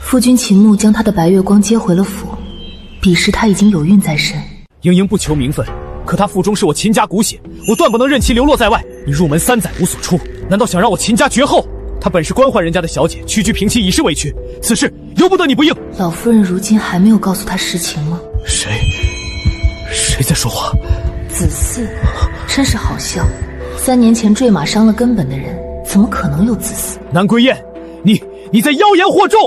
夫君秦牧将他的白月光接回了府，彼时他已经有孕在身。盈盈不求名分，可她腹中是我秦家骨血，我断不能任其流落在外。你入门3载无所出，难道想让我秦家绝后？她本是官宦人家的小姐，屈居平妻已是委屈，此事由不得你不应。老夫人如今还没有告诉他实情吗？谁在说话？子嗣，真是好笑。3年前坠马伤了根本的人，怎么可能有子嗣？南归雁，你在妖言惑众！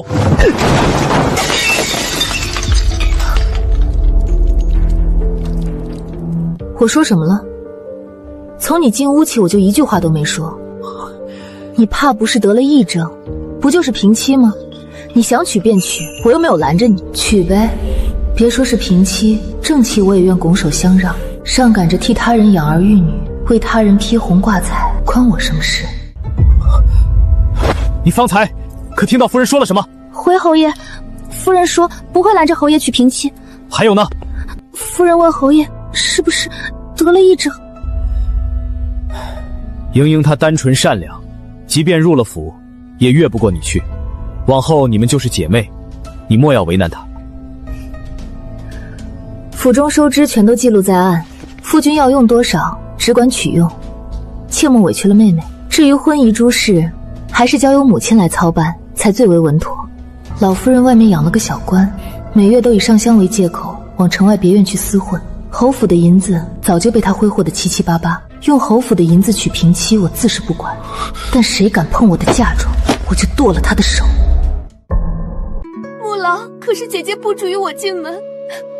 我说什么了？从你进屋起，我就一句话都没说。你怕不是得了癔症，不就是平妻吗？你想娶便娶，我又没有拦着你，娶呗。别说是平妻，正妻我也愿拱手相让，上赶着替他人养儿育女，为他人披红挂彩，关我什么事？你方才可听到夫人说了什么？回侯爷，夫人说不会拦着侯爷娶平妻。还有呢？夫人问侯爷是不是得了癔症。盈盈她单纯善良，即便入了府，也越不过你去。往后你们就是姐妹，你莫要为难她。府中收支全都记录在案，夫君要用多少，只管取用，切莫委屈了妹妹。至于婚仪诸事，还是交由母亲来操办，才最为稳妥。老夫人外面养了个小官，每月都以上香为借口，往城外别院去厮混。侯府的银子早就被他挥霍得七七八八，用侯府的银子娶平妻，我自是不管。但谁敢碰我的嫁妆，我就剁了他的手。母郎，可是姐姐不准我进门。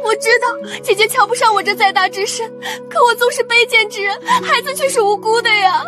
我知道姐姐瞧不上我这再大之身，可我纵是卑贱之人，孩子却是无辜的呀。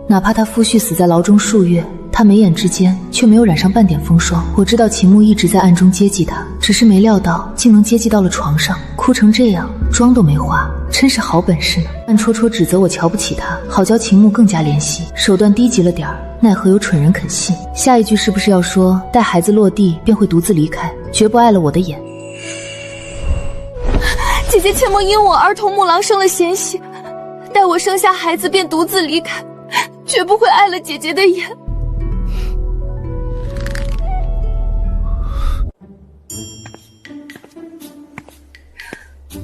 哪怕他夫婿死在牢中数月，他眉眼之间却没有染上半点风霜。我知道秦牧一直在暗中接济他，只是没料到竟能接济到了床上，哭成这样，妆都没化，真是好本事呢。暗戳戳指责我瞧不起他，好叫秦牧更加怜惜，手段低级了点儿，奈何有蠢人肯信。下一句是不是要说待孩子落地便会独自离开，绝不碍了我的眼？姐姐切莫因我儿童母郎生了嫌隙，待我生下孩子便独自离开，绝不会碍了姐姐的眼。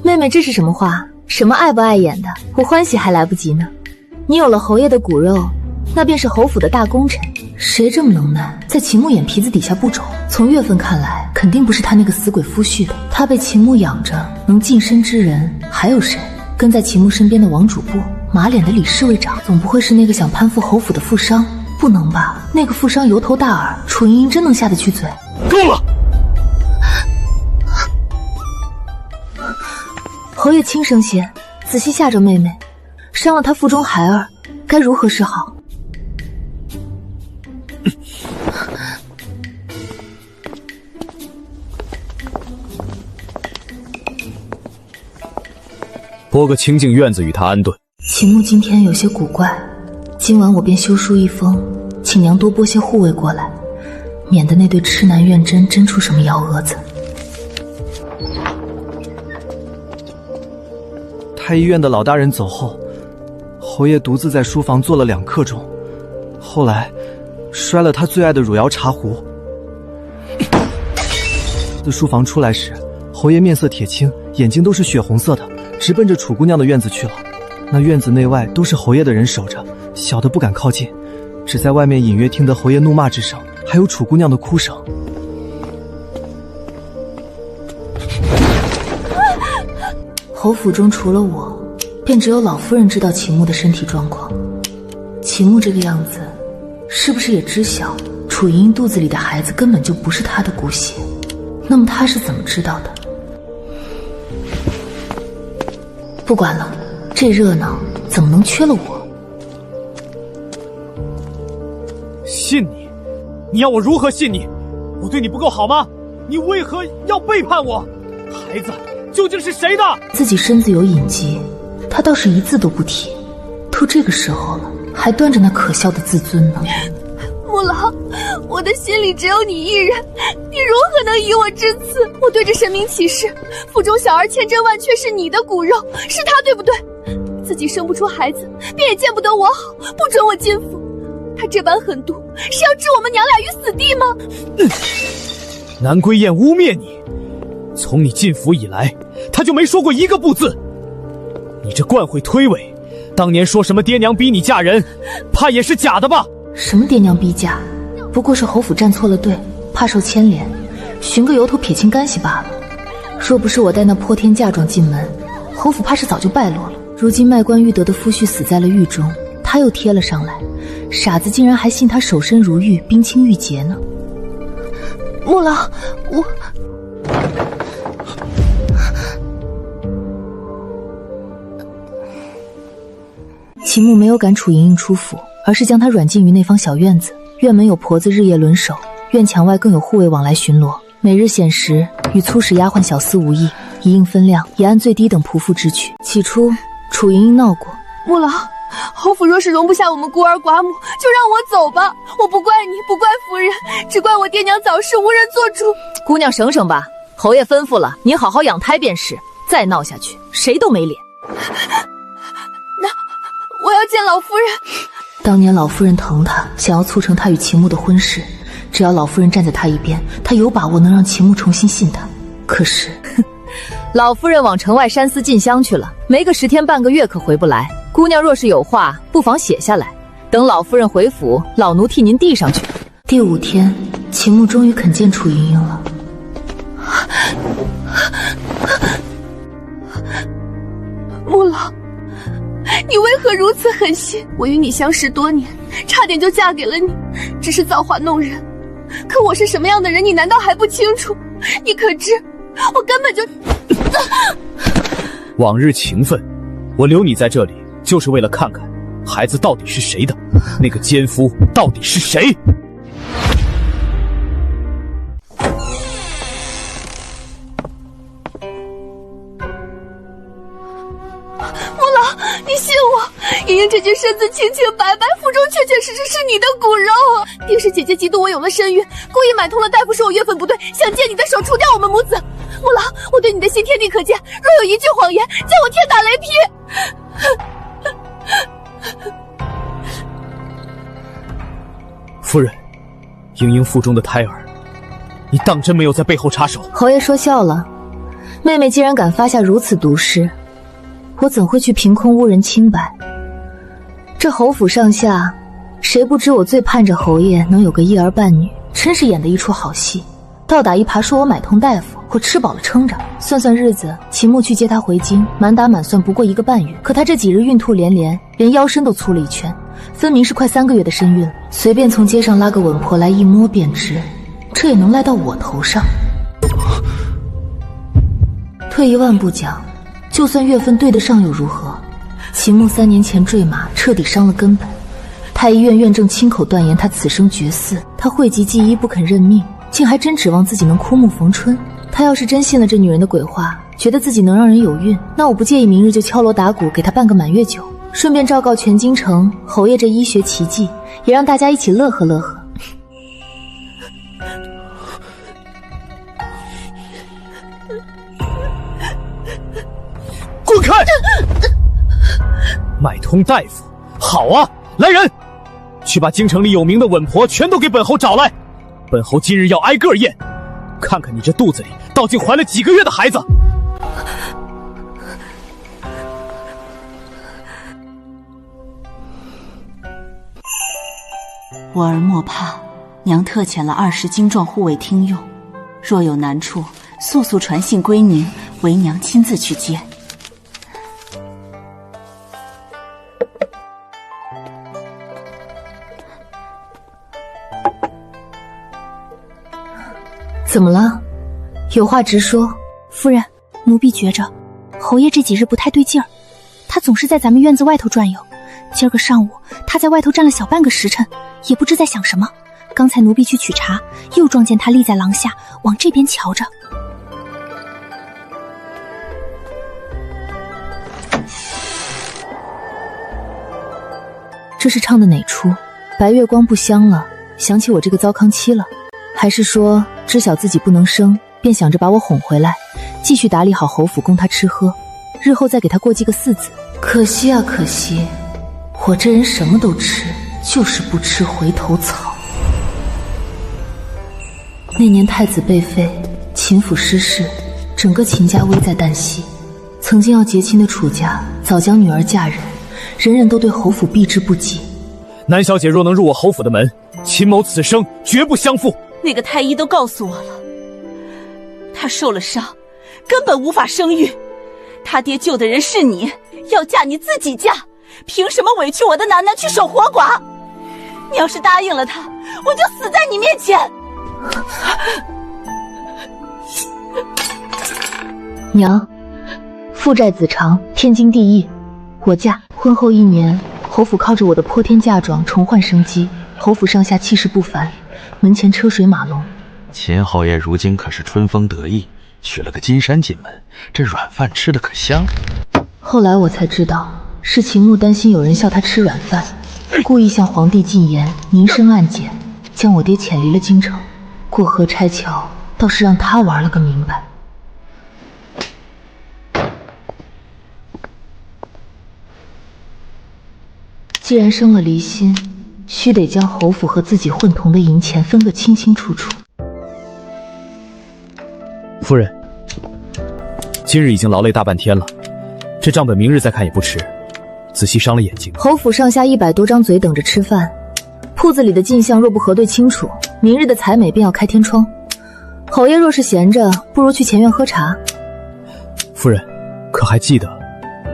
妹妹，这是什么话？什么碍不碍眼的？我欢喜还来不及呢。你有了侯爷的骨肉，那便是侯府的大功臣。谁这么能耐，在秦牧眼皮子底下不肿？从月份看来，肯定不是他那个死鬼夫婿的。他被秦牧养着，能近身之人还有谁？跟在秦牧身边的王主簿，马脸的李侍卫长，总不会是那个想攀附侯府的富商？不能吧？那个富商油头大耳，楚莹莹真能下得去嘴？够了！侯爷轻声些，仔细吓着妹妹，伤了她腹中孩儿，该如何是好？拨个清静院子与他安顿。秦牧今天有些古怪，今晚我便修书一封，请娘多拨些护卫过来，免得那对痴男怨真真出什么幺蛾子。太医院的老大人走后，侯爷独自在书房坐了2刻钟，后来摔了他最爱的汝窑茶壶。自书房出来时，侯爷面色铁青，眼睛都是血红色的，直奔着楚姑娘的院子去了。那院子内外都是侯爷的人守着，小的不敢靠近，只在外面隐约听得侯爷怒骂之声，还有楚姑娘的哭声。侯府中除了我，便只有老夫人知道秦牧的身体状况。秦牧这个样子，是不是也知晓楚莹莹肚子里的孩子根本就不是他的骨血？那么他是怎么知道的？不管了，这热闹怎么能缺了我？信你？你要我如何信你？我对你不够好吗？你为何要背叛我？孩子究竟是谁的？自己身子有隐疾，他倒是一字都不提。都这个时候了，还端着那可笑的自尊呢。母穆老，我的心里只有你一人，你如何能以我致辞？我对着神明起誓，腹中小儿千真万确是你的骨肉，是他对不对？自己生不出孩子，便也见不得我好，不准我进府。他这般狠毒，是要置我们娘俩于死地吗？南归燕污蔑你，从你进府以来，他就没说过一个不字。你这惯会推诿，当年说什么爹娘逼你嫁人，怕也是假的吧？什么爹娘逼嫁，不过是侯府站错了队，怕受牵连，寻个由头撇清干系罢了。若不是我带那泼天嫁妆进门，侯府怕是早就败落了。如今卖官鬻德的夫婿死在了狱中，他又贴了上来，傻子竟然还信他守身如玉，冰清玉洁呢。穆老，我秦牧没有赶楚莹莹出府，而是将她软禁于那方小院子。院门有婆子日夜轮守，院墙外更有护卫往来巡逻，每日显时与粗使丫鬟小厮无异，一应分量，也按最低等仆妇支取。起初楚莹莹闹过，穆老，侯府若是容不下我们孤儿寡母，就让我走吧。我不怪你，不怪夫人，只怪我爹娘早逝无人做主。姑娘省省吧，侯爷吩咐了，您好好养胎便是。再闹下去，谁都没脸。那我要见老夫人。当年老夫人疼他，想要促成他与秦牧的婚事，只要老夫人站在他一边，他有把握能让秦牧重新信他。可是老夫人往城外山寺进香去了，没个10天半个月可回不来。姑娘若是有话，不妨写下来，等老夫人回府，老奴替您递上去。第5天，秦牧终于肯见楚莹莹了。穆老，你为何如此狠心？我与你相识多年，差点就嫁给了你，只是造化弄人。可我是什么样的人，你难道还不清楚？你可知，我根本就……往日情分，我留你在这里，就是为了看看孩子到底是谁的，那个奸夫到底是谁。你信我，莹莹这具身子清清白白，腹中确确实实是你的骨肉。定是姐姐嫉妒我有了身孕，故意买通了大夫，说我月份不对，想借你的手除掉我们母子。穆老，我对你的心天地可见，若有一句谎言，叫我天打雷劈。夫人，莹莹腹中的胎儿，你当真没有在背后插手？侯爷说笑了，妹妹既然敢发下如此毒誓，我怎会去凭空污人清白？这侯府上下，谁不知我最盼着侯爷能有个一儿半女，真是演的一出好戏。倒打一耙说我买通大夫，我吃饱了撑着。算算日子，秦牧去接她回京，满打满算不过1个半月。可她这几日孕吐连连，连腰身都粗了一圈，分明是快3个月的身孕了。随便从街上拉个稳婆来一摸便知，这也能赖到我头上。退一万步讲，就算月份对得上又如何？秦牧3年前坠马，彻底伤了根本。太医院院正亲口断言他此生绝嗣，他讳疾忌医不肯认命，竟还真指望自己能枯木逢春。他要是真信了这女人的鬼话，觉得自己能让人有孕，那我不介意明日就敲锣打鼓给他办个满月酒，顺便昭告全京城侯爷这医学奇迹，也让大家一起乐呵乐呵。滚开！买通大夫，好啊！来人，去把京城里有名的稳婆全都给本侯找来，本侯今日要挨个验，看看你这肚子里到底怀了几个月的孩子。我儿莫怕，娘特遣了20精壮护卫听用，若有难处，速速传信归您，为娘亲自去接。怎么了？有话直说。夫人，奴婢觉着侯爷这几日不太对劲儿，他总是在咱们院子外头转悠。今儿个上午他在外头站了小半个时辰，也不知在想什么。刚才奴婢去取茶，又撞见他立在廊下，往这边瞧着。这是唱的哪出？白月光不香了，想起我这个糟糠妻了？还是说知晓自己不能生，便想着把我哄回来，继续打理好侯府供他吃喝，日后再给他过继个4子？可惜啊可惜，我这人什么都吃，就是不吃回头草。那年太子被废，秦府失势，整个秦家危在旦夕。曾经要结亲的楚家早将女儿嫁人，人人都对侯府避之不及。南小姐若能入我侯府的门，秦某此生绝不相负。那个太医都告诉我了，她受了伤，根本无法生育。他爹救的人是你，要嫁你自己嫁，凭什么委屈我的楠楠去守活寡？你要是答应了他，我就死在你面前。娘，父债子偿，天经地义。我嫁婚后1年，侯府靠着我的泼天嫁妆重焕生机，侯府上下气势不凡，门前车水马龙。秦侯爷如今可是春风得意，娶了个金山进门，这软饭吃得可香。后来我才知道，是秦牧担心有人笑他吃软饭，故意向皇帝进言，明升暗减，将我爹遣离了京城。过河拆桥，倒是让他玩了个明白。既然生了离心，须得将侯府和自己混同的银钱分个清清楚楚。夫人，今日已经劳累大半天了，这账本明日再看也不迟。仔细伤了眼睛。侯府上下100多张嘴等着吃饭，铺子里的进项若不核对清楚，明日的采美便要开天窗。侯爷若是闲着，不如去前院喝茶。夫人，可还记得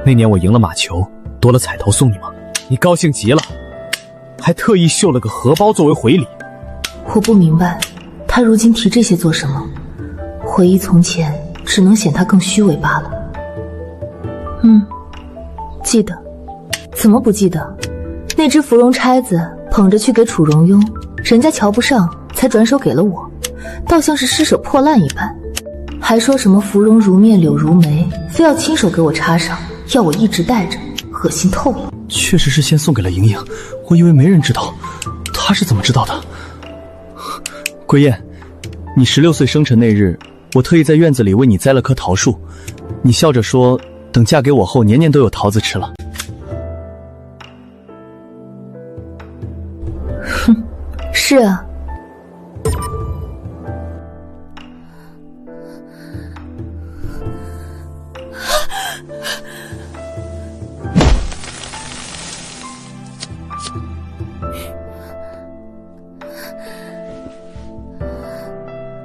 那年我赢了马球，夺了彩头送你吗？你高兴极了，还特意绣了个荷包作为回礼。我不明白，他如今提这些做什么？回忆从前，只能显他更虚伪罢了。记得。怎么不记得？那只芙蓉钗子捧着去给楚荣庸，人家瞧不上，才转手给了我，倒像是施舍破烂一般。还说什么芙蓉如面柳如眉，非要亲手给我插上，要我一直带着，恶心透了。确实是先送给了莹莹，我以为没人知道，她是怎么知道的？归燕，你16岁生辰那日，我特意在院子里为你栽了棵桃树，你笑着说等嫁给我后年年都有桃子吃了。哼，是啊。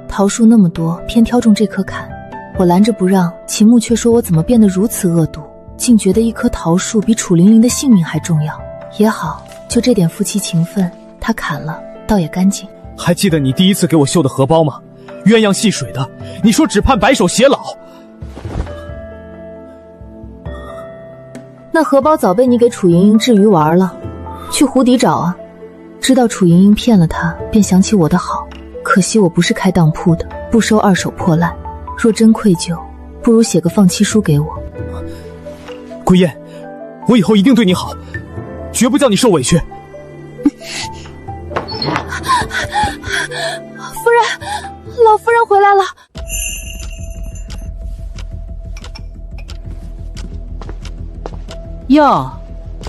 桃树那么多，偏挑中这棵砍。我拦着不让，秦牧却说我怎么变得如此恶毒，竟觉得一棵桃树比楚玲玲的性命还重要。也好，就这点夫妻情分，他砍了，倒也干净。还记得你第一次给我绣的荷包吗？鸳鸯戏水的，你说只盼白首偕老。那荷包早被你给楚莹莹置于玩了，去湖底找啊。知道楚莹莹骗了他，便想起我的好。可惜我不是开当铺的，不收二手破烂。若真愧疚，不如写个放弃书给我。归燕，我以后一定对你好，绝不叫你受委屈。夫人，老夫人回来了。哟，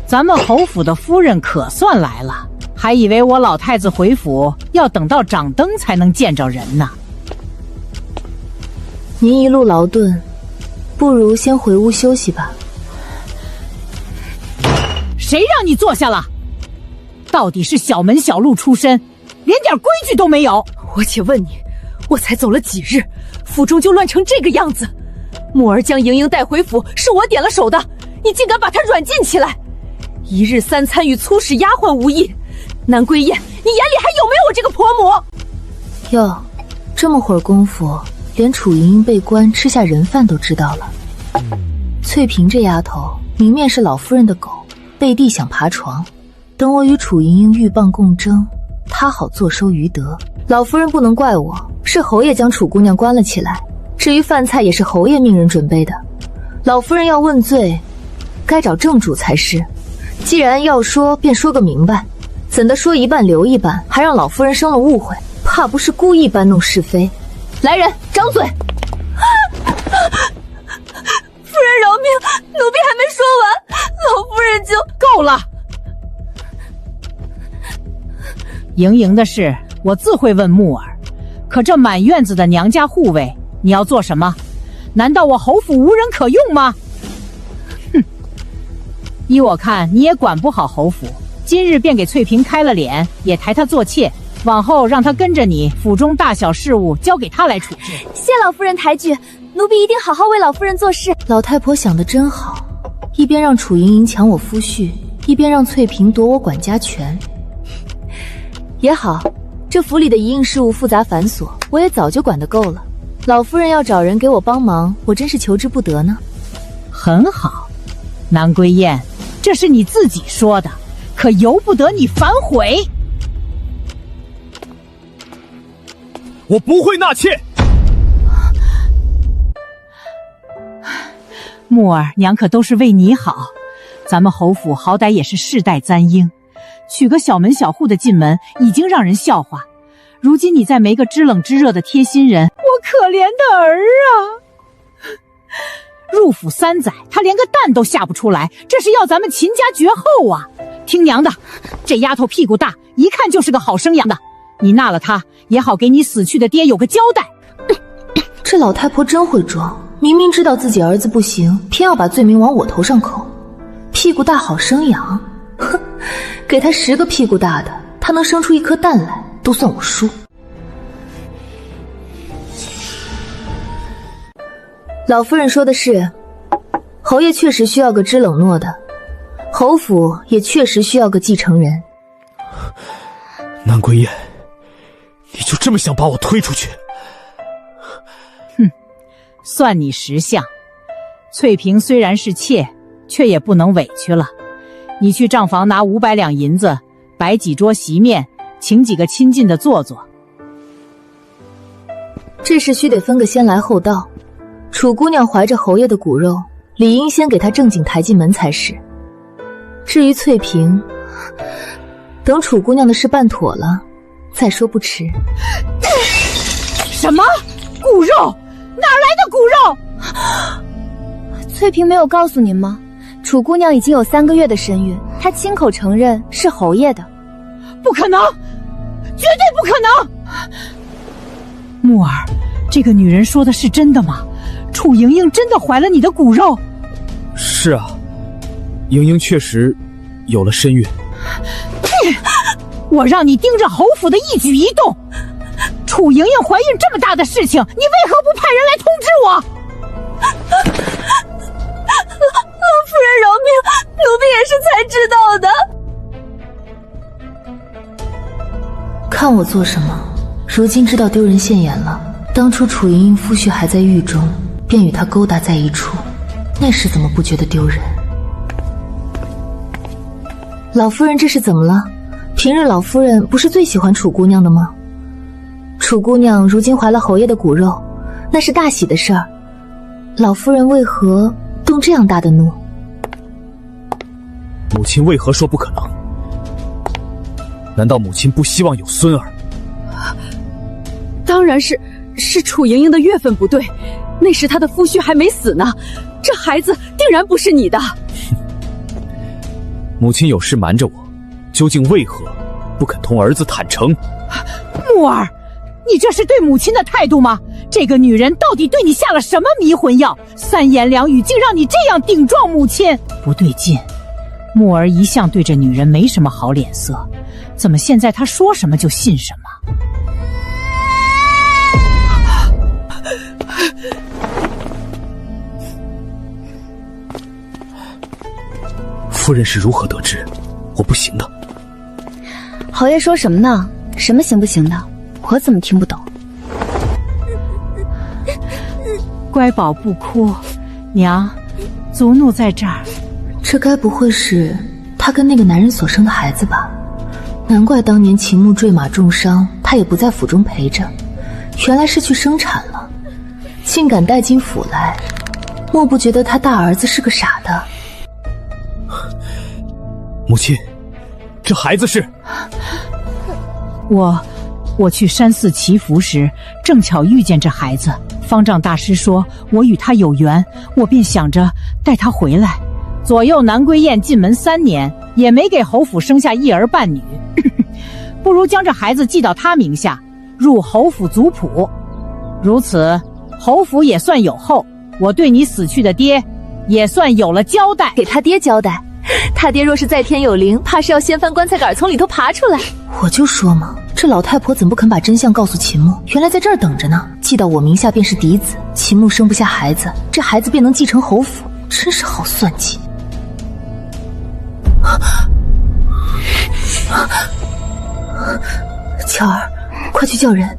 咱们侯府的夫人可算来了，还以为我老太子回府要等到掌灯才能见着人呢。您一路劳顿，不如先回屋休息吧。谁让你坐下了？到底是小门小路出身，连点规矩都没有。我且问你，我才走了几日，府中就乱成这个样子？木儿将莹莹带回府，是我点了手的，你竟敢把她软禁起来！一日3餐与粗使丫鬟无异，南归燕，你眼里还有没有我这个婆母？哟，这么会儿功夫，连楚莹莹被关吃下人饭都知道了。翠萍这丫头，明面是老夫人的狗，背地想爬床，等我与楚莹莹鹬蚌共争，她好坐收渔得。老夫人不能怪我，是侯爷将楚姑娘关了起来。至于饭菜也是侯爷命人准备的，老夫人要问罪，该找正主才是。既然要说，便说个明白。怎的说一半留一半，还让老夫人生了误会？怕不是故意搬弄是非？来人，张嘴！夫人饶命，奴婢还没说完，老夫人就……够了！莹莹的事，我自会问木儿。可这满院子的娘家护卫，你要做什么？难道我侯府无人可用吗？哼！依我看，你也管不好侯府。今日便给翠萍开了脸，也抬她做妾，往后让她跟着你，府中大小事务交给她来处置。谢老夫人抬举，奴婢一定好好为老夫人做事。老太婆想得真好，一边让楚莹莹抢我夫婿，一边让翠萍夺我管家权。也好，这府里的一应事务复杂繁琐，我也早就管得够了。老夫人要找人给我帮忙，我真是求之不得呢。很好，南归燕，这是你自己说的，可由不得你反悔。我不会纳妾。木儿，娘可都是为你好。咱们侯府好歹也是世代簪缨，娶个小门小户的进门已经让人笑话，如今你再没个知冷知热的贴心人，我可怜的儿啊！入府3载，他连个蛋都下不出来，这是要咱们秦家绝后啊！听娘的，这丫头屁股大，一看就是个好生养的。你纳了她，也好给你死去的爹有个交代。这老太婆真会装，明明知道自己儿子不行，偏要把罪名往我头上扣。屁股大好生养，哼，给他10个屁股大的，他能生出1颗蛋来，都算我输。老夫人说的是，侯爷确实需要个知冷懦的，侯府也确实需要个继承人。南归燕，你就这么想把我推出去？哼，算你识相。翠萍虽然是妾，却也不能委屈了。你去账房拿500两银子，摆几桌席面，请几个亲近的坐坐。这事须得分个先来后到。楚姑娘怀着侯爷的骨肉，理应先给她正经抬进门才是。至于翠萍，等楚姑娘的事办妥了再说不迟。什么？骨肉？哪来的骨肉？翠萍没有告诉您吗？楚姑娘已经有3个月的身孕，她亲口承认是侯爷的。不可能，绝对不可能！木儿，这个女人说的是真的吗？楚莹莹真的怀了你的骨肉？是啊，莹莹确实有了身孕。我让你盯着侯府的一举一动，楚莹莹怀孕这么大的事情，你为何不派人来通知我？老夫人饶命，奴婢也是才知道的。看我做什么？如今知道丢人现眼了。当初楚莹莹夫婿还在狱中，便与他勾搭在一处，那时怎么不觉得丢人？老夫人这是怎么了？平日老夫人不是最喜欢楚姑娘的吗？楚姑娘如今怀了侯爷的骨肉，那是大喜的事儿，老夫人为何动这样大的怒？母亲为何说不可能？难道母亲不希望有孙儿？当然是楚莹莹的月份不对，那时她的夫婿还没死呢，这孩子定然不是你的。母亲有事瞒着我，究竟为何不肯同儿子坦诚？木儿，你这是对母亲的态度吗？这个女人到底对你下了什么迷魂药？3言2语竟让你这样顶撞母亲？不对劲，木儿一向对这女人没什么好脸色，怎么现在她说什么就信什么？夫人是如何得知？我不行的。侯爷说什么呢？什么行不行的？我怎么听不懂？乖宝不哭，娘，族奴在这儿。这该不会是他跟那个男人所生的孩子吧？难怪当年秦牧坠马重伤，他也不在府中陪着，原来是去生产了，竟敢带进府来，莫不觉得他大儿子是个傻的？母亲，这孩子是……我去山寺祈福时，正巧遇见这孩子。方丈大师说我与他有缘，我便想着带他回来。左右南归雁进门3年，也没给侯府生下一儿半女，不如将这孩子记到他名下，入侯府族谱。如此，侯府也算有后，我对你死去的爹也算有了交代。给他爹交代？他爹若是在天有灵，怕是要掀翻棺材杆从里头爬出来。我就说嘛，这老太婆怎不肯把真相告诉秦牧？原来在这儿等着呢。记到我名下便是嫡子，秦牧生不下孩子，这孩子便能继承侯府，真是好算计。巧儿，快去叫人。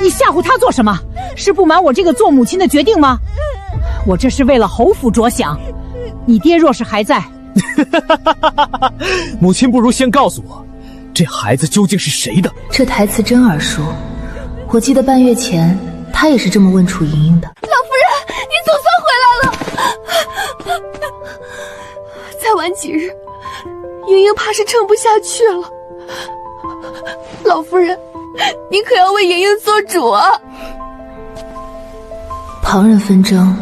你吓唬他做什么？是不满我这个做母亲的决定吗？我这是为了侯府着想。你爹若是还在，母亲不如先告诉我，这孩子究竟是谁的？这台词真耳熟，我记得半月前他也是这么问楚莹莹的。老夫人，你总算回来了。再晚几日，莹莹怕是撑不下去了。老夫人，你可要为莹莹做主啊！旁人纷争，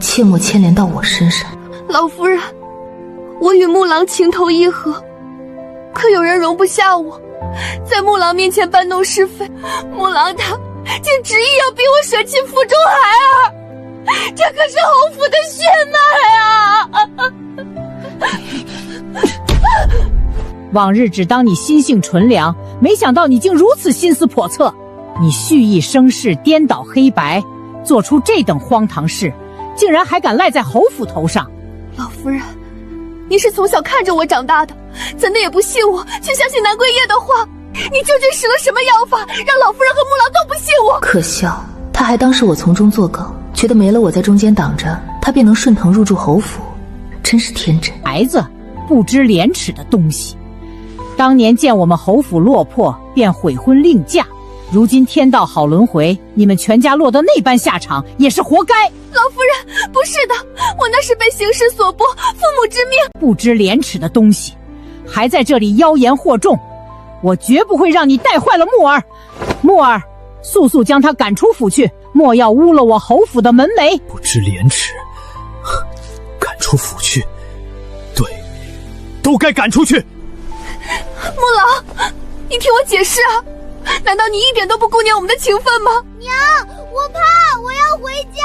切莫牵连到我身上。老夫人，我与木郎情投意合，可有人容不下我，在木郎面前搬弄是非。木郎他竟执意要逼我舍弃府中孩儿，这可是侯府的血脉啊！往日只当你心性纯良，没想到你竟如此心思叵测。你蓄意生事，颠倒黑白，做出这等荒唐事，竟然还敢赖在侯府头上。老夫人，您是从小看着我长大的，怎的也不信我，却相信南桂叶的话？你究竟使了什么妖法，让老夫人和木郎都不信我？可笑，他还当是我从中作梗，觉得没了我在中间挡着，他便能顺藤入住侯府，真是天真。孩子，不知廉耻的东西！当年见我们侯府落魄，便悔婚另嫁。如今天道好轮回，你们全家落得那般下场，也是活该。老夫人，不是的，我那是被形势所迫，父母之命。不知廉耻的东西，还在这里妖言惑众，我绝不会让你带坏了木儿。木儿，速速将他赶出府去，莫要污了我侯府的门楣。不知廉耻，赶出府去？对，都该赶出去。木郎，你听我解释啊！难道你一点都不顾念我们的情分吗？娘，我怕，我要回家。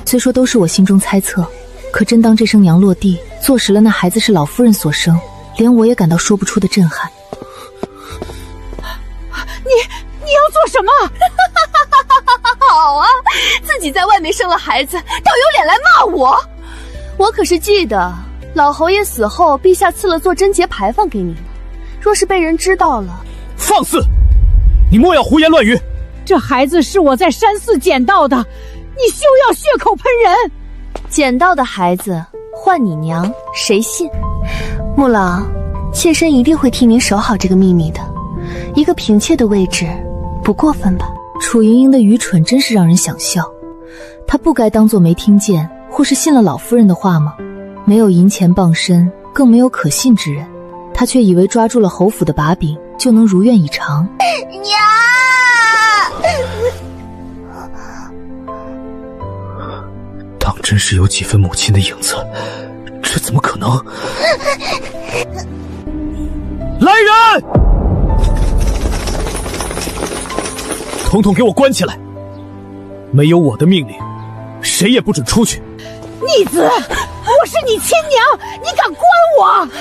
虽说都是我心中猜测，可真当这声娘落地，坐实了那孩子是老夫人所生，连我也感到说不出的震撼。你要做什么？好啊，自己在外面生了孩子，倒有脸来骂我。我可是记得老侯爷死后，陛下赐了座贞节牌坊给你呢。若是被人知道了，放肆！你莫要胡言乱语。这孩子是我在山寺捡到的，你休要血口喷人。捡到的孩子换你娘，谁信？木郎，妾身一定会替您守好这个秘密的。一个嫔妾的位置，不过分吧？楚莹莹的愚蠢真是让人想笑。她不该当作没听见，或是信了老夫人的话吗？没有银钱傍身，更没有可信之人，她却以为抓住了侯府的把柄，就能如愿以偿。娘，当真是有几分母亲的影子，这怎么可能？来人！统统给我关起来！没有我的命令，谁也不准出去。逆子，我是你亲娘，你敢关我？木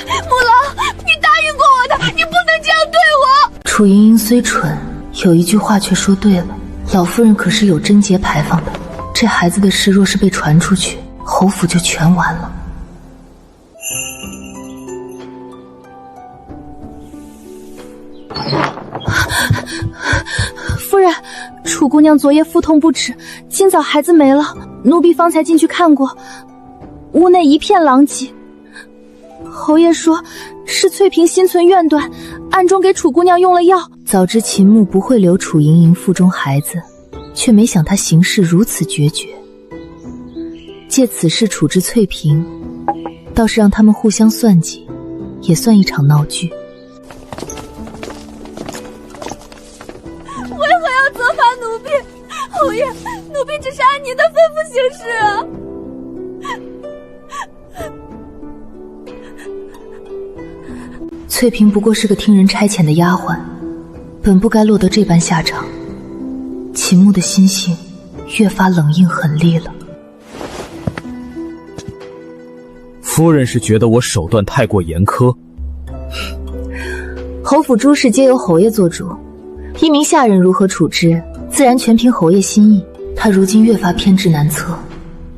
郎，你答应过我的，你不能这样对我。楚莹莹虽蠢，有一句话却说对了，老夫人可是有贞节牌坊的，这孩子的事若是被传出去，侯府就全完了。夫人，楚姑娘昨夜腹痛不止，今早孩子没了，奴婢方才进去看过，屋内一片狼藉。侯爷说是翠萍心存怨断，暗中给楚姑娘用了药。早知秦牧不会留楚莹莹腹中孩子，却没想他行事如此决绝，借此事处置翠萍，倒是让他们互相算计，也算一场闹剧。为何要责罚奴婢？侯爷，奴婢只是按您的吩咐行事啊。翠萍不过是个听人差遣的丫鬟，本不该落得这般下场。秦牧的心性越发冷硬狠厉了。夫人是觉得我手段太过严苛？侯府诸事皆由侯爷做主，一名下人如何处置，自然全凭侯爷心意。他如今越发偏执难测，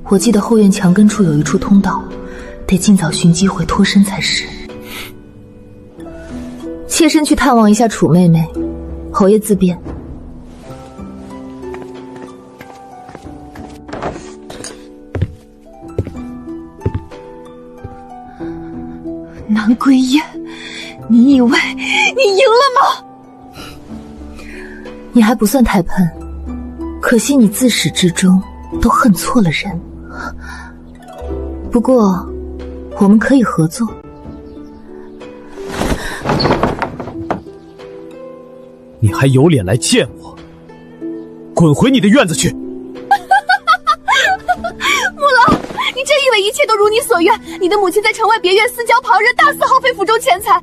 我记得后院墙根处有一处通道，得尽早寻机会脱身才是。妾身去探望一下楚妹妹，侯爷自便。南归燕，你以为你赢了吗？你还不算太笨，可惜你自始至终都恨错了人。不过我们可以合作。你还有脸来见我？滚回你的院子去！穆老，你真以为一切都如你所愿？你的母亲在城外别院私交旁人，大肆耗费府中钱财，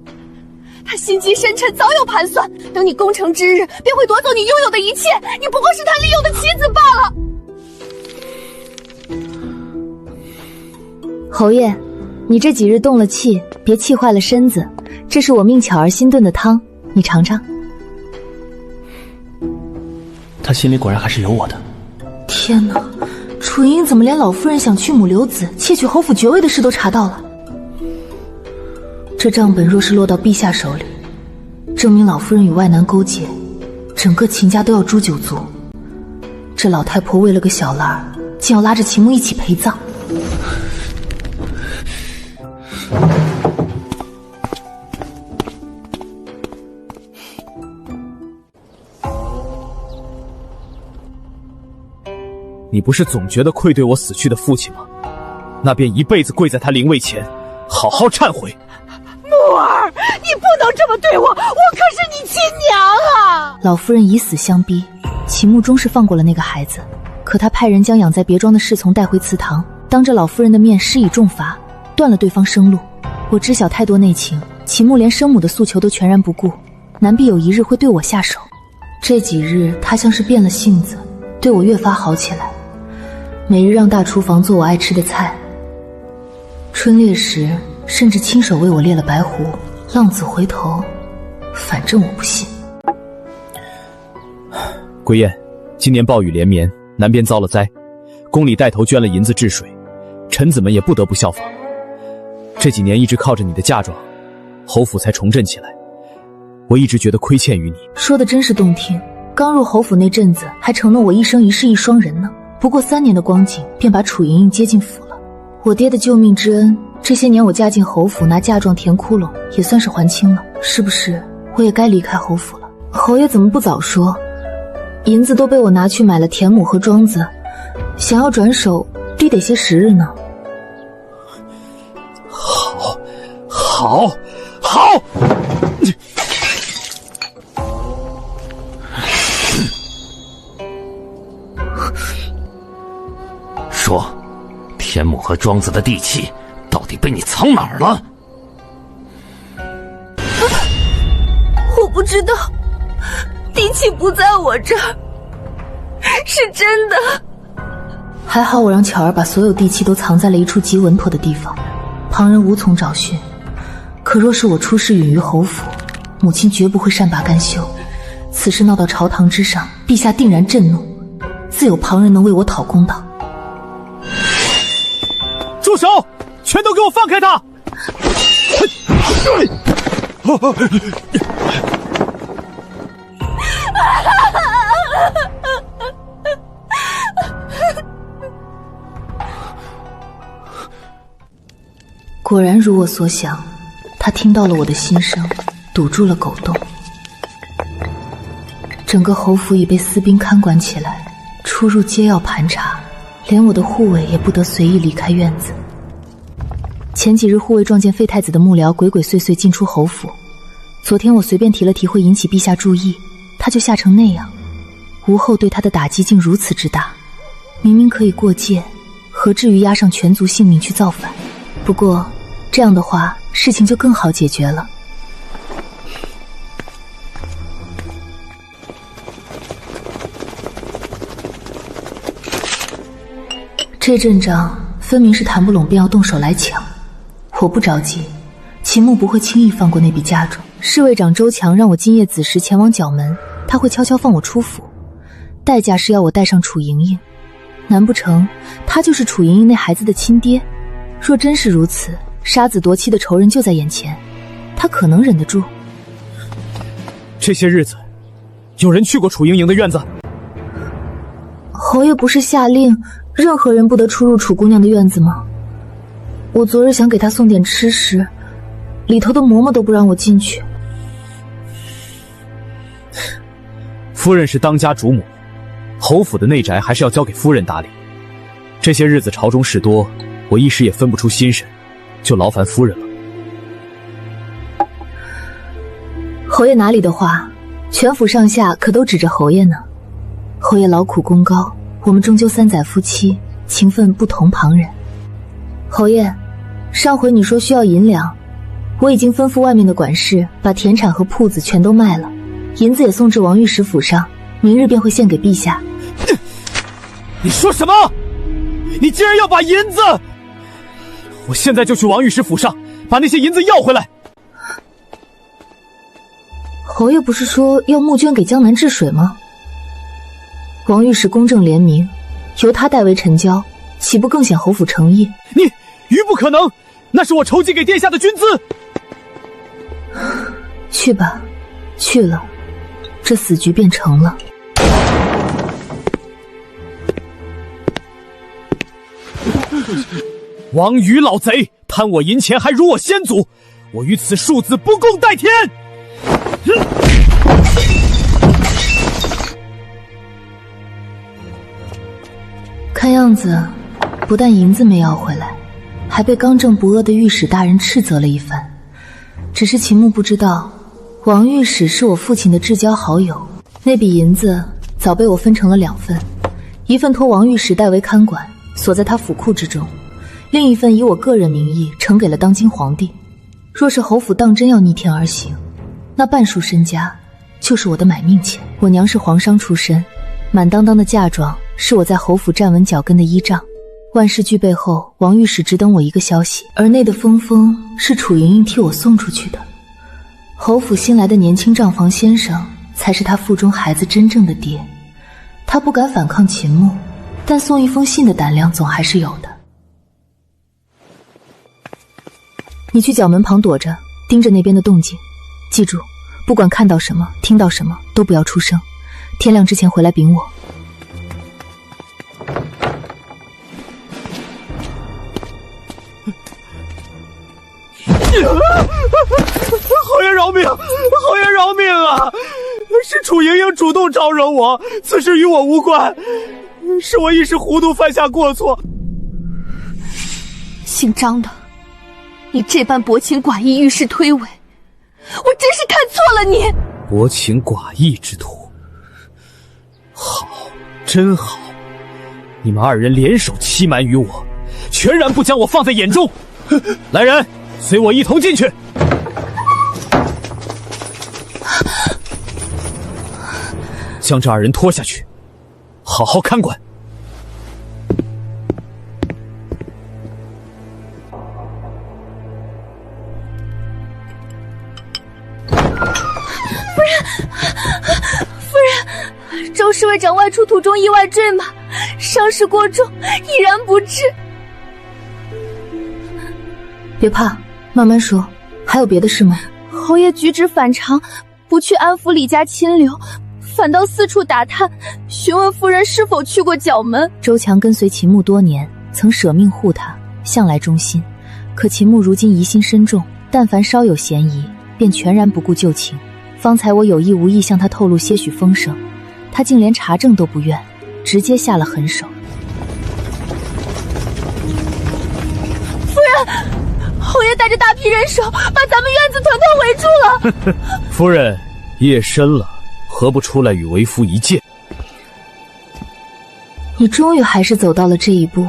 她心机深沉，早有盘算。等你攻城之日，便会夺走你拥有的一切。你不过是他利用的棋子罢了。侯爷，你这几日动了气，别气坏了身子。这是我命巧儿新炖的汤，你尝尝。他心里果然还是有我的。天哪，楚莹莹怎么连老夫人想去母留子、窃取侯府爵位的事都查到了？这账本若是落到陛下手里，证明老夫人与外男勾结，整个秦家都要诛九族。这老太婆为了个小兰儿，竟要拉着秦牧一起陪葬。你不是总觉得愧对我死去的父亲吗？那便一辈子跪在他灵位前，好好忏悔。木儿，你不能这么对我，我可是你亲娘啊！老夫人以死相逼，秦牧终是放过了那个孩子，可他派人将养在别庄的侍从带回祠堂，当着老夫人的面施以重罚，断了对方生路。我知晓太多内情，秦牧连生母的诉求都全然不顾，难必有一日会对我下手。这几日他像是变了性子，对我越发好起来，每日让大厨房做我爱吃的菜，春猎时甚至亲手为我猎了白狐。浪子回头，反正我不信。归燕，今年暴雨连绵，南边遭了灾，宫里带头捐了银子治水，臣子们也不得不效仿。这几年一直靠着你的嫁妆，侯府才重振起来。我一直觉得亏欠于你。说的真是动听，刚入侯府那阵子还承诺我一生一世一双人呢。不过3年的光景，便把楚莹莹接进府了。我爹的救命之恩，这些年我嫁进侯府拿嫁妆填窟窿，也算是还清了。是不是我也该离开侯府了？侯爷怎么不早说？银子都被我拿去买了田亩和庄子，想要转手，必得些时日呢。好，说，田亩和庄子的地契到底被你藏哪儿了？我不知道，地契不在我这儿，是真的。还好我让巧儿把所有地契都藏在了一处极稳妥的地方，旁人无从找寻。可若是我出事陨于侯府，母亲绝不会善罢甘休。此事闹到朝堂之上，陛下定然震怒，自有旁人能为我讨公道。住手！全都给我放开他！果然如我所想，他听到了我的心声，堵住了狗洞。整个侯府已被私兵看管起来，出入皆要盘查，连我的护卫也不得随意离开院子。前几日护卫撞见废太子的幕僚鬼鬼祟祟进出侯府，昨天我随便提了提会引起陛下注意，他就吓成那样。吴后对他的打击竟如此之大，明明可以过界，何至于押上全族性命去造反？不过这样的话，事情就更好解决了。这阵仗分明是谈不拢便要动手来抢，我不着急，秦牧不会轻易放过那笔嫁妆。侍卫长周强让我今夜子时前往角门，他会悄悄放我出府，代价是要我带上楚莹莹。难不成他就是楚莹莹那孩子的亲爹？若真是如此，杀子夺妻的仇人就在眼前，他可能忍得住？这些日子有人去过楚莹莹的院子？侯爷不是下令任何人不得出入楚姑娘的院子吗？我昨日想给她送点吃食，里头的嬷嬷都不让我进去。夫人是当家主母，侯府的内宅还是要交给夫人打理。这些日子朝中事多，我一时也分不出心神，就劳烦夫人了。侯爷哪里的话，全府上下可都指着侯爷呢。侯爷劳苦功高，我们终究三载夫妻，情分不同旁人。侯爷，上回你说需要银两，我已经吩咐外面的管事把田产和铺子全都卖了，银子也送至王御史府上，明日便会献给陛下。你说什么？你竟然要把银子！我现在就去王御史府上把那些银子要回来。侯爷不是说要募捐给江南治水吗？王御史公正廉明，由他代为陈交，岂不更显侯府诚意？你愚不可能，那是我筹集给殿下的军资。去吧，去了，这死局便成了。王宇老贼，贪我银钱还辱我先祖，我于此庶子不共戴天！看样子，不但银子没要回来，还被刚正不阿的御史大人斥责了一番。只是秦牧不知道，王御史是我父亲的至交好友，那笔银子早被我分成了2份，一份托王御史代为看管，锁在他府库之中，另一份以我个人名义呈给了当今皇帝。若是侯府当真要逆天而行，那半数身家就是我的买命钱。我娘是皇商出身，满当当的嫁妆是我在侯府站稳脚跟的依仗。万事俱备后，王御史只等我一个消息，而内的封封是楚莹莹替我送出去的。侯府新来的年轻账房先生才是他腹中孩子真正的爹。他不敢反抗秦牧，但送一封信的胆量总还是有的。你去角门旁躲着，盯着那边的动静，记住，不管看到什么听到什么都不要出声，天亮之前回来禀我。侯爷饶命！侯爷饶命啊！是楚莹莹主动招惹我，此事与我无关，是我一时糊涂犯下过错。姓张的，你这般薄情寡义、遇事推诿，我真是看错了你。薄情寡义之徒，好，真好！你们2人联手欺瞒于我，全然不将我放在眼中。来人，随我一同进去。将这2人拖下去，好好看管。夫人，周侍卫长外出途中意外坠马，伤势过重，已然不治。别怕，慢慢说。还有别的事吗？侯爷举止反常，不去安抚李家亲流，反倒四处打探，询问夫人是否去过角门。周强跟随秦牧多年，曾舍命护他，向来忠心，可秦牧如今疑心深重，但凡稍有嫌疑，便全然不顾旧情。方才我有意无意向他透露些许风声，他竟连查证都不愿，直接下了狠手。夫人，侯爷带着大批人手把咱们院子团团围住了。夫人，夜深了，何不出来与为夫一见？你终于还是走到了这一步，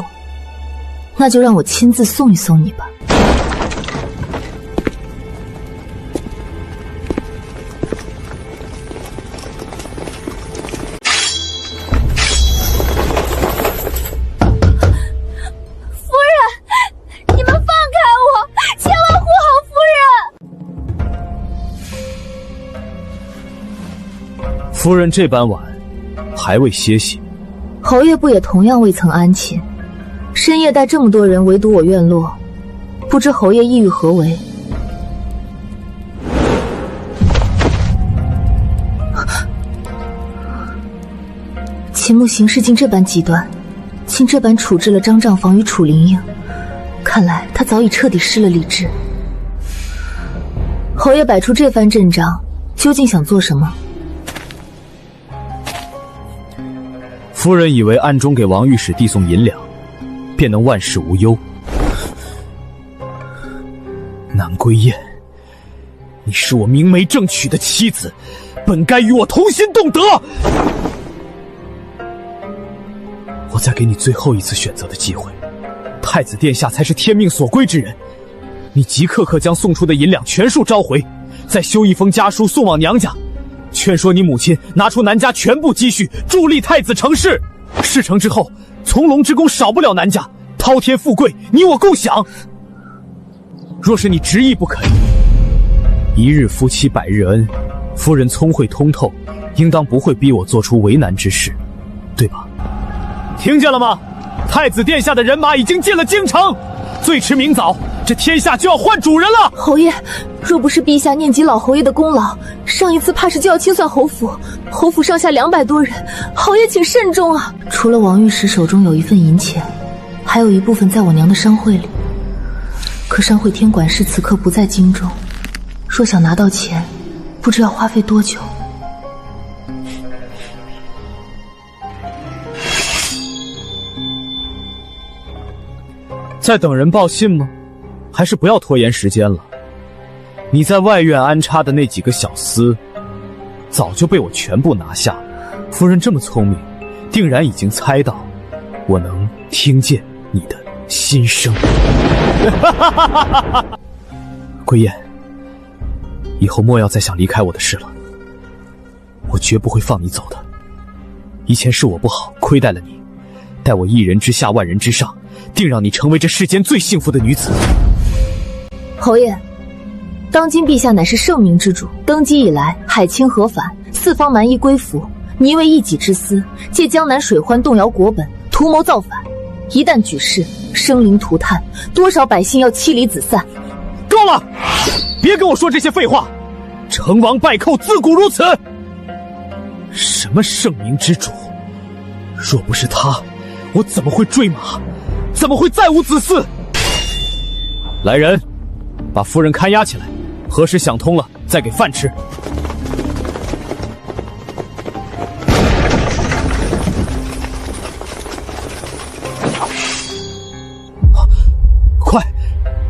那就让我亲自送一送你吧。夫人，你们放开我，千万护好夫人。夫人这般晚还未歇息，侯爷不也同样未曾安寝？深夜带这么多人围堵我院落，不知侯爷意欲何为？秦牧行事竟这般极端，竟这般处置了张账房与楚灵英，看来他早已彻底失了理智。侯爷摆出这番阵仗，究竟想做什么？夫人以为暗中给王御史递送银两，便能万事无忧。南归雁，你是我明媒正娶的妻子，本该与我同心共德。我再给你最后一次选择的机会，太子殿下才是天命所归之人，你即刻将送出的银两全数召回，再修一封家书送往娘家，劝说你母亲拿出南家全部积蓄，助力太子成事。事成之后，从龙之功少不了南家，滔天富贵你我共享。若是你执意不肯，一日夫妻百日恩，夫人聪慧通透，应当不会逼我做出为难之事，对吧？听见了吗？太子殿下的人马已经进了京城，最迟明早，这天下就要换主人了。侯爷，若不是陛下念及老侯爷的功劳，上一次怕是就要清算侯府。侯府上下200多人，侯爷请慎重啊！除了王御史手中有一份银钱，还有一部分在我娘的商会里。可商会天管事此刻不在京中，若想拿到钱，不知要花费多久。在等人报信吗？还是不要拖延时间了？你在外院安插的那几个小厮，早就被我全部拿下。夫人这么聪明，定然已经猜到我能听见你的心声。归雁，以后莫要再想离开我的事了，我绝不会放你走的。以前是我不好，亏待了你，待我一人之下万人之上，定让你成为这世间最幸福的女子。侯爷，当今陛下乃是圣明之主，登基以来海清河反，四方蛮夷归服，你为一己之私，借江南水患动摇国本，图谋造反，一旦举事，生灵涂炭，多少百姓要妻离子散。够了，别跟我说这些废话，成王败寇自古如此。什么圣明之主，若不是他，我怎么会坠马，怎么会再无子嗣？来人，把夫人看押起来，何时想通了再给饭吃。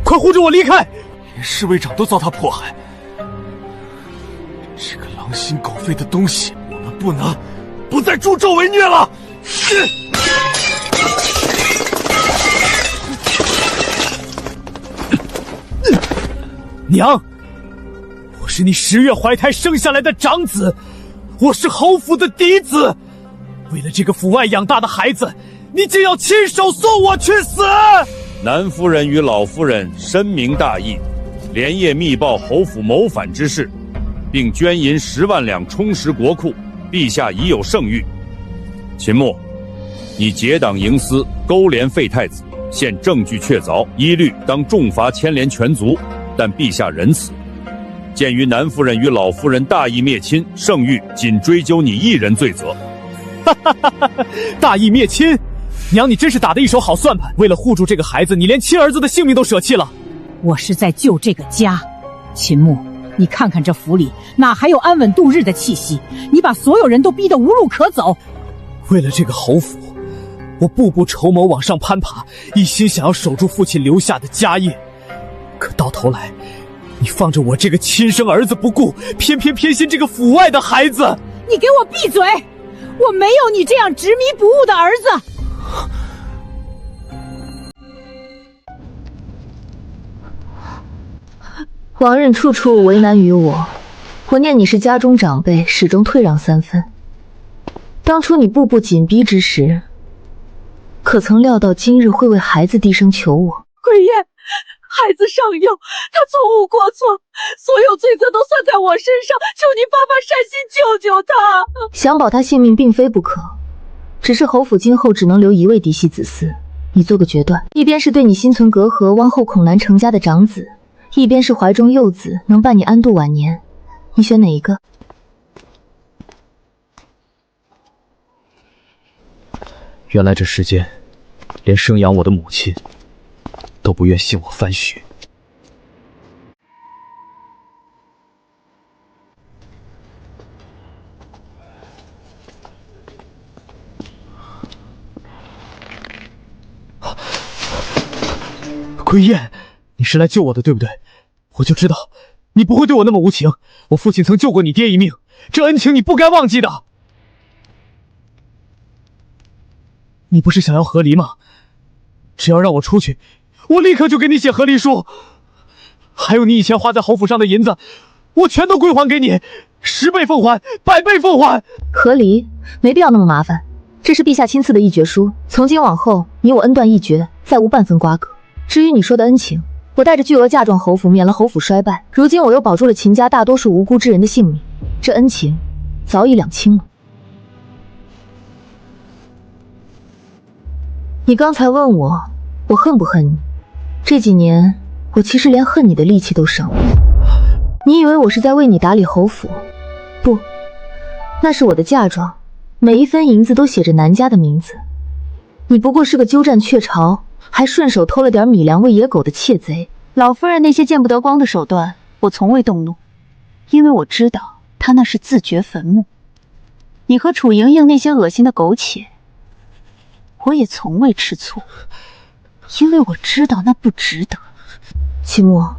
快护着我离开！连侍卫长都遭他迫害，这个狼心狗肺的东西，我们不能不再助纣为虐了。娘，我是你10月怀胎生下来的长子，我是侯府的嫡子，为了这个府外养大的孩子，你竟要亲手送我去死！南夫人与老夫人深明大义，连夜密报侯府谋反之事，并捐银10万两充实国库，陛下已有圣谕。秦牧，你结党营私，勾连废太子，现证据确凿，一律当重罚牵连全族。但陛下仁慈，鉴于南夫人与老夫人大义灭亲，圣谕仅追究你一人罪责。大义灭亲，娘你真是打的一手好算盘，为了护住这个孩子，你连亲儿子的性命都舍弃了。我是在救这个家。秦牧，你看看这府里哪还有安稳度日的气息？你把所有人都逼得无路可走。为了这个侯府，我步步筹谋往上攀爬，一心想要守住父亲留下的家业。可到头来，你放着我这个亲生儿子不顾，偏心这个府外的孩子。你给我闭嘴！我没有你这样执迷不悟的儿子。王任处处为难于我，我念你是家中长辈，始终退让3分。当初你步步紧逼之时，可曾料到今日会为孩子低声求我？桂燕，孩子尚幼，他从无过错，所有罪责都算在我身上，求你爸爸善心救救他。想保他性命并非不可，只是侯府今后只能留一位嫡系子嗣，你做个决断，一边是对你心存隔阂，往后恐难成家的长子，一边是怀中幼子，能伴你安度晚年，你选哪一个？原来这世间，连生养我的母亲都不愿信我番许。归燕，你是来救我的，对不对？我就知道你不会对我那么无情。我父亲曾救过你爹一命，这恩情你不该忘记的。你不是想要和离吗？只要让我出去，我立刻就给你写和离书。还有你以前花在侯府上的银子，我全都归还给你，10倍奉还，100倍奉还。和离没必要那么麻烦，这是陛下亲赐的议决书，从今往后你我恩断义绝，再无半分瓜葛。至于你说的恩情，我带着巨额嫁妆侯府，免了侯府衰败，如今我又保住了秦家大多数无辜之人的性命，这恩情早已两清了。你刚才问我恨不恨你，这几年我其实连恨你的力气都省了。你以为我是在为你打理侯府？不，那是我的嫁妆，每一分银子都写着南家的名字。你不过是个鸠占鹊巢，还顺手偷了点米粮喂野狗的窃贼。老夫人那些见不得光的手段，我从未动怒，因为我知道她那是自掘坟墓。你和楚莹莹那些恶心的苟且，我也从未吃醋，因为我知道那不值得。秦墨，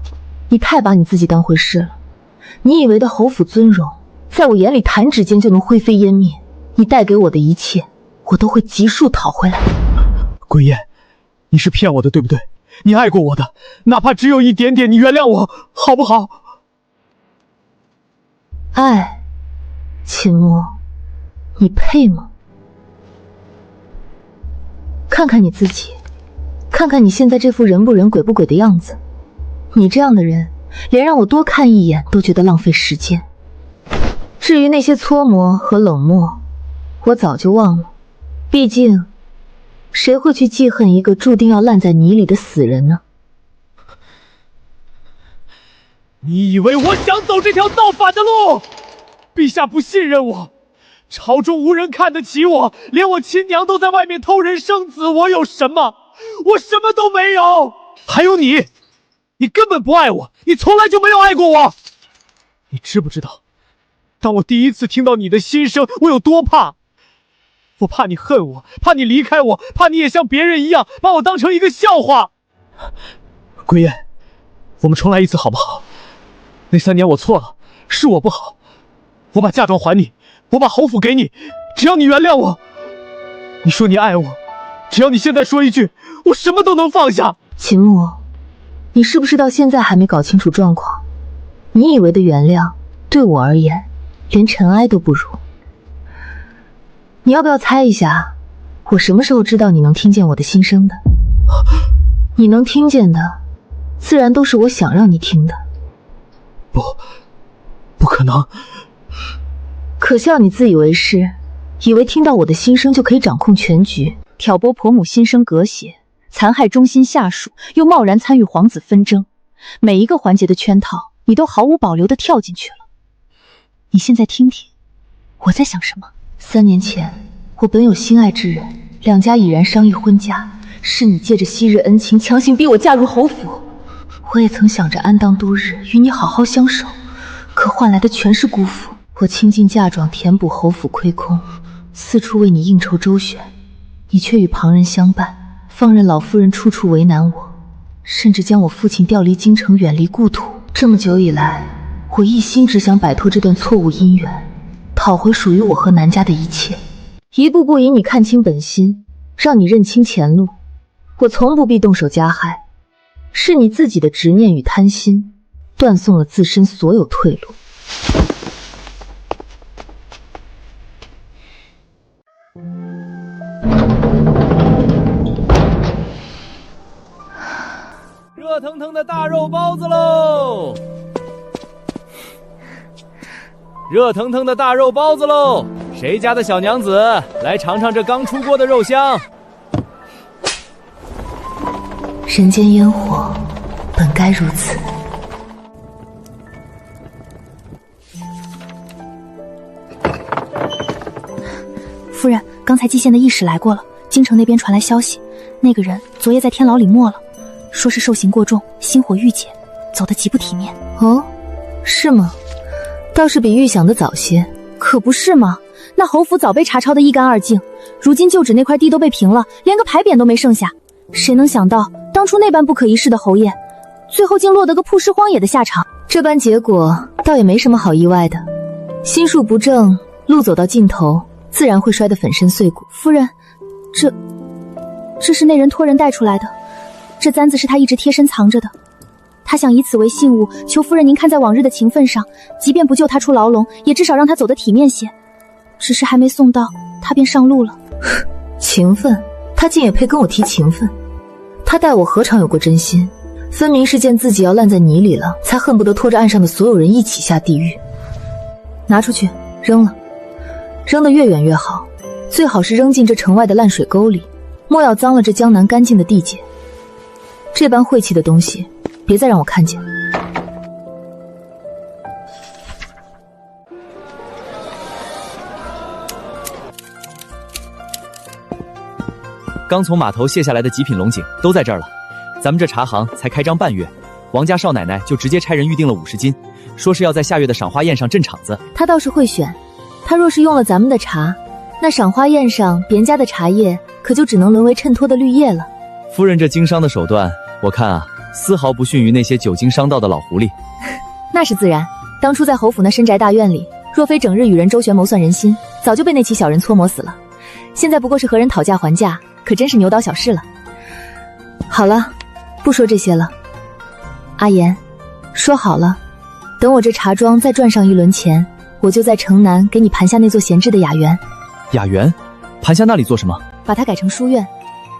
你太把你自己当回事了。你以为的侯府尊荣，在我眼里弹指间就能灰飞烟灭。你带给我的一切，我都会极数讨回来。归燕，你是骗我的，对不对？你爱过我的，哪怕只有一点点，你原谅我，好不好？爱，秦墨，你配吗？看看你自己，看看你现在这副人不人鬼不鬼的样子，你这样的人，连让我多看一眼都觉得浪费时间。至于那些搓磨和冷漠，我早就忘了。毕竟，谁会去记恨一个注定要烂在泥里的死人呢？你以为我想走这条造反的路？陛下不信任我，朝中无人看得起我，连我亲娘都在外面偷人生子，我有什么？我什么都没有。还有你，你根本不爱我，你从来就没有爱过我。你知不知道，当我第一次听到你的心声，我有多怕？我怕你恨我，怕你离开我，怕你也像别人一样把我当成一个笑话。归燕，我们重来一次好不好？那3年我错了，是我不好，我把嫁妆还你，我把侯府给你，只要你原谅我。你说你爱我，只要你现在说一句，我什么都能放下。秦墨，你是不是到现在还没搞清楚状况？你以为的原谅，对我而言，连尘埃都不如。你要不要猜一下，我什么时候知道你能听见我的心声的？你能听见的，自然都是我想让你听的。不可能。可笑你自以为是，以为听到我的心声就可以掌控全局，挑拨婆母心生隔阂，残害忠心下属，又贸然参与皇子纷争，每一个环节的圈套，你都毫无保留地跳进去了。你现在听听，我在想什么？3年前，我本有心爱之人，2家已然商议婚嫁，是你借着昔日恩情，强行逼我嫁入侯府。我也曾想着安当度日，与你好好相守，可换来的全是辜负。我倾尽嫁妆填补侯府亏空，四处为你应酬周旋，你却与旁人相伴，放任老夫人处处为难我，甚至将我父亲调离京城，远离故土。这么久以来，我一心只想摆脱这段错误姻缘，讨回属于我和南家的一切，一步步引你看清本心，让你认清前路。我从不必动手加害，是你自己的执念与贪心，断送了自身所有退路。热腾腾的大肉包子喽！热腾腾的大肉包子喽！谁家的小娘子来尝尝这刚出锅的肉香？人间烟火，本该如此。夫人，刚才蓟县的义士来过了，京城那边传来消息，那个人昨夜在天牢里没了，说是受刑过重，心火郁结，走得极不体面。哦，是吗？倒是比预想的早些。可不是吗？那侯府早被查抄得一干二净，如今就址那块地都被平了，连个牌匾都没剩下。谁能想到当初那般不可一世的侯爷，最后竟落得个曝尸荒野的下场。这般结果倒也没什么好意外的，心术不正，路走到尽头自然会摔得粉身碎骨。夫人，这是那人托人带出来的，这簪子是他一直贴身藏着的，他想以此为信物，求夫人您看在往日的情分上，即便不救他出牢笼，也至少让他走得体面些。只是还没送到，他便上路了。情分？他竟也配跟我提情分？他待我何尝有过真心？分明是见自己要烂在泥里了，才恨不得拖着岸上的所有人一起下地狱。拿出去扔了，扔得越远越好，最好是扔进这城外的烂水沟里，莫要脏了这江南干净的地界。这般晦气的东西，别再让我看见。刚从码头卸下来的极品龙井都在这儿了。咱们这茶行才开张半月，王家少奶奶就直接差人预定了50斤，说是要在下月的赏花宴上镇场子。她倒是会选，她若是用了咱们的茶，那赏花宴上别人家的茶叶可就只能沦为衬托的绿叶了。夫人这经商的手段，我看啊，丝毫不逊于那些久经商道的老狐狸。那是自然，当初在侯府那深宅大院里，若非整日与人周旋谋算人心，早就被那起小人搓磨死了。现在不过是和人讨价还价，可真是牛刀小试了。好了，不说这些了。阿言，说好了，等我这茶庄再赚上一轮钱，我就在城南给你盘下那座闲置的雅园。雅园？盘下那里做什么？把它改成书院，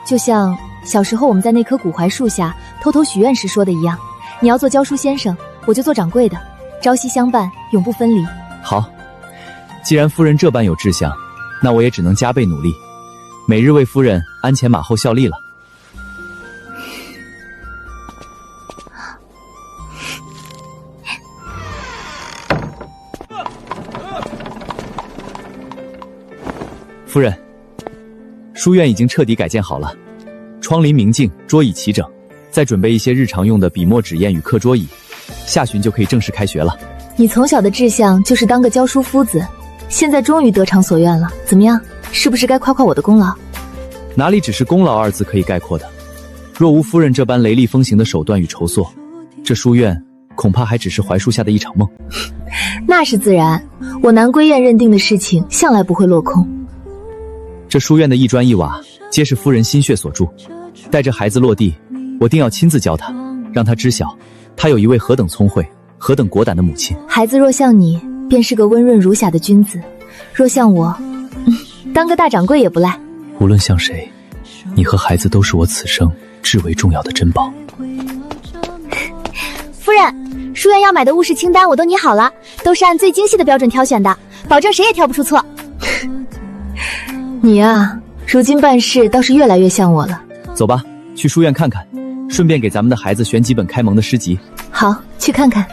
就像小时候我们在那棵古槐树下偷偷许愿时说的一样，你要做教书先生，我就做掌柜的，朝夕相伴，永不分离。好，既然夫人这般有志向，那我也只能加倍努力，每日为夫人鞍前马后效力了。夫人，书院已经彻底改建好了，窗棂明净，桌椅齐整，再准备一些日常用的笔墨纸砚与课桌椅，下旬就可以正式开学了。你从小的志向就是当个教书夫子，现在终于得偿所愿了，怎么样？是不是该夸夸我的功劳？哪里只是功劳二字可以概括的？若无夫人这般雷厉风行的手段与筹措，这书院恐怕还只是槐树下的一场梦。那是自然，我南归雁认定的事情向来不会落空。这书院的一砖一瓦皆是夫人心血所铸，待这孩子落地，我定要亲自教他，让他知晓他有一位何等聪慧何等果胆的母亲。孩子若像你，便是个温润如霞的君子，若像我，当个大掌柜也不赖。无论像谁，你和孩子都是我此生至为重要的珍宝。夫人，书院要买的物事清单我都拟好了，都是按最精细的标准挑选的，保证谁也挑不出错。你啊，如今办事倒是越来越像我了。走吧，去书院看看，顺便给咱们的孩子选几本开蒙的诗集。好，去看看。